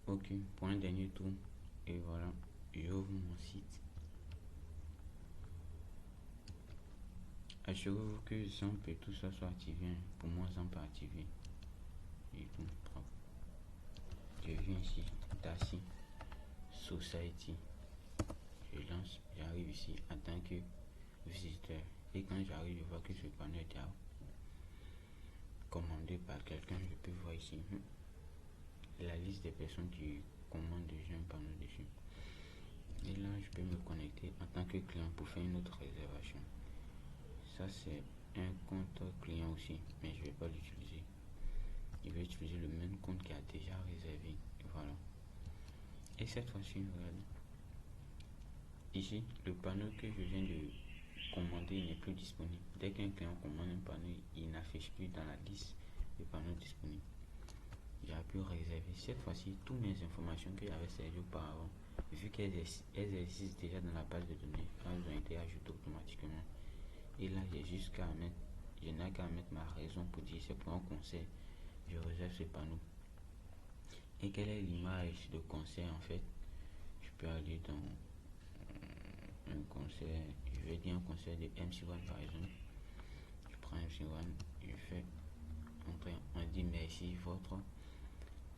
Ok, pour un dernier tour. Et voilà, j'ouvre mon site. Assurez-vous que Zamp et tout ça soit activé. Pour moi, Zamp est activé. Et tout, propre. Je viens ici, Daci, Society. Je lance, j'arrive ici en tant que visiteur. Et quand j'arrive, je vois que ce panneau est commandé par quelqu'un. Je peux voir ici la liste des personnes qui commandent déjà un panneau dessus. Et là, je peux me connecter en tant que client pour faire une autre réservation. Ça, c'est un compte client aussi, mais je ne vais pas l'utiliser. Je vais utiliser le même compte qui a déjà réservé. Voilà. Et cette fois-ci, regardez. Ici, le panneau que je viens de commander n'est plus disponible. Dès qu'un client commande un panneau, il n'affiche plus dans la liste de panneaux disponibles. J'ai pu réserver. Cette fois-ci, toutes mes informations que j'avais servi auparavant, vu qu'elles existent déjà dans la base de données, elles ont été ajoutées automatiquement. Et là, j'ai juste qu'à mettre, je n'ai qu'à mettre ma raison pour dire c'est pour un concert. Je réserve ce panneau. Et quelle est l'image de concert en fait? Je peux aller dans un concert, je vais dire un concert de MC1 par exemple. Je prends MC1, je fais entrer, on dit merci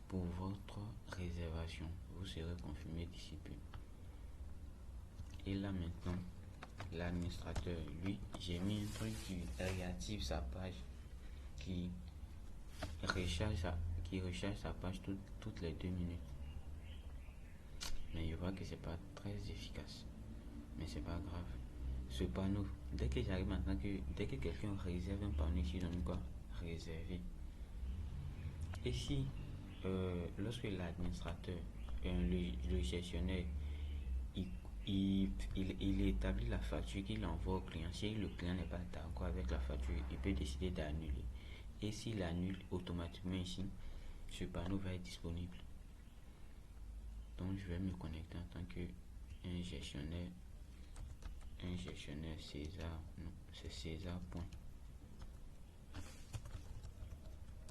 pour votre réservation. Vous serez confirmé d'ici peu. Et là maintenant, l'administrateur, lui, j'ai mis un truc qui réactive sa page, qui recharge sa page toutes les 2 minutes. Mais je vois que c'est pas très efficace. Mais c'est pas grave. Ce panneau, dès que j'arrive maintenant dès que quelqu'un réserve un panneau ici, donne quoi? Réservé. Et si lorsque l'administrateur, le gestionnaire, il établit la facture qu'il envoie au client, si le client n'est pas d'accord avec la facture, il peut décider d'annuler. Et s'il annule automatiquement ici, ce panneau va être disponible. Donc je vais me connecter en tant qu'un gestionnaire. Un gestionnaire César, non, c'est César.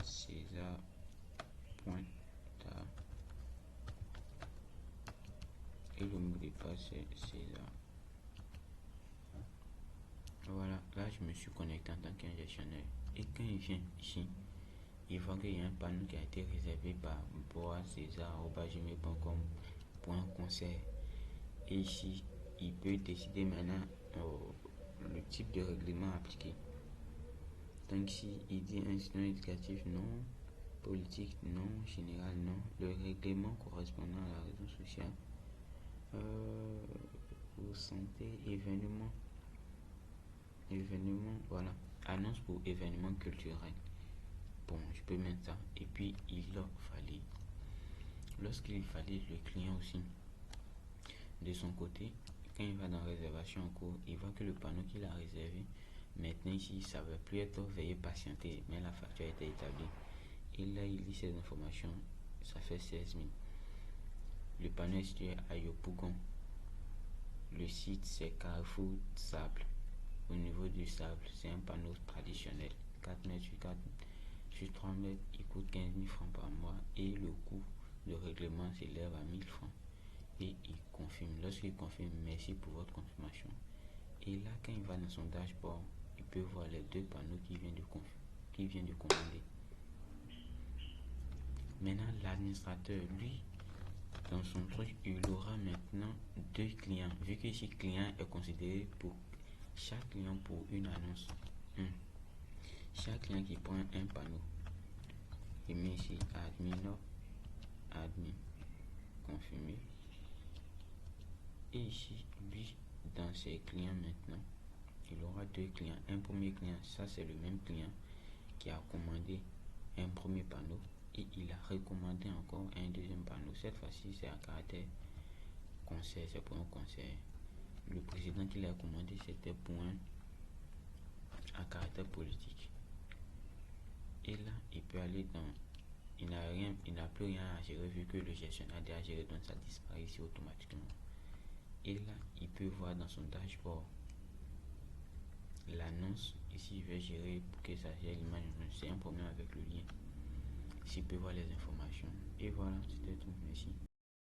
César. Et le mot de passe c'est César. Voilà, là je me suis connecté en tant qu'un gestionnaire. Et quand il vient ici, il voit qu'il y a un panneau qui a été réservé par boiscésar@gmail.com pour un concert. Et ici, il peut décider maintenant le type de règlement appliqué. Donc ici, il dit incident éducatif, non. Politique, non. Général, non. Le règlement correspondant à la raison sociale. Pour santé, événement, voilà. Annonce pour événement culturel. Bon, je peux mettre ça. Et puis, il valide. Lorsqu'il valide, le client aussi, de son côté, quand il va dans réservation en cours, il voit que le panneau qu'il a réservé, maintenant ici, ça ne va plus être veuillez patienter, mais la facture a été établie. Et là, il lit ces informations, ça fait 16 000. Le panneau est situé à Yopougon. Le site, c'est Carrefour Sable. Au niveau du sable, c'est un panneau traditionnel. 4 mètres sur 3 mètres, il coûte 15 000 francs par mois. Et le coût de règlement s'élève à 1000 francs. Et il confirme. Lorsqu'il confirme, merci pour votre confirmation. Et là, quand il va dans son dashboard, il peut voir les 2 panneaux qu'il vient de commander. Maintenant, l'administrateur, lui, dans son truc, il aura maintenant 2 clients. Vu que ici, client est considéré pour chaque client pour une annonce. Chaque client qui prend un panneau, il met ici admin, confirmé. Et ici, lui, dans ses clients maintenant, il aura 2 clients. Un premier client, ça c'est le même client qui a commandé un premier panneau et il a recommandé encore un deuxième panneau. Cette fois-ci, c'est à caractère concert, c'est pour un concert. Le président qui l'a commandé, c'était pour un à caractère politique. Et là, il peut aller dans... Il n'a plus rien à gérer vu que le gestionnaire a déjà géré, donc ça disparaît ici automatiquement. Et là, il peut voir dans son dashboard l'annonce. Ici, il va gérer pour que ça gère l'image. C'est un problème avec le lien. Ici, il peut voir les informations. Et voilà, c'était tout. Merci.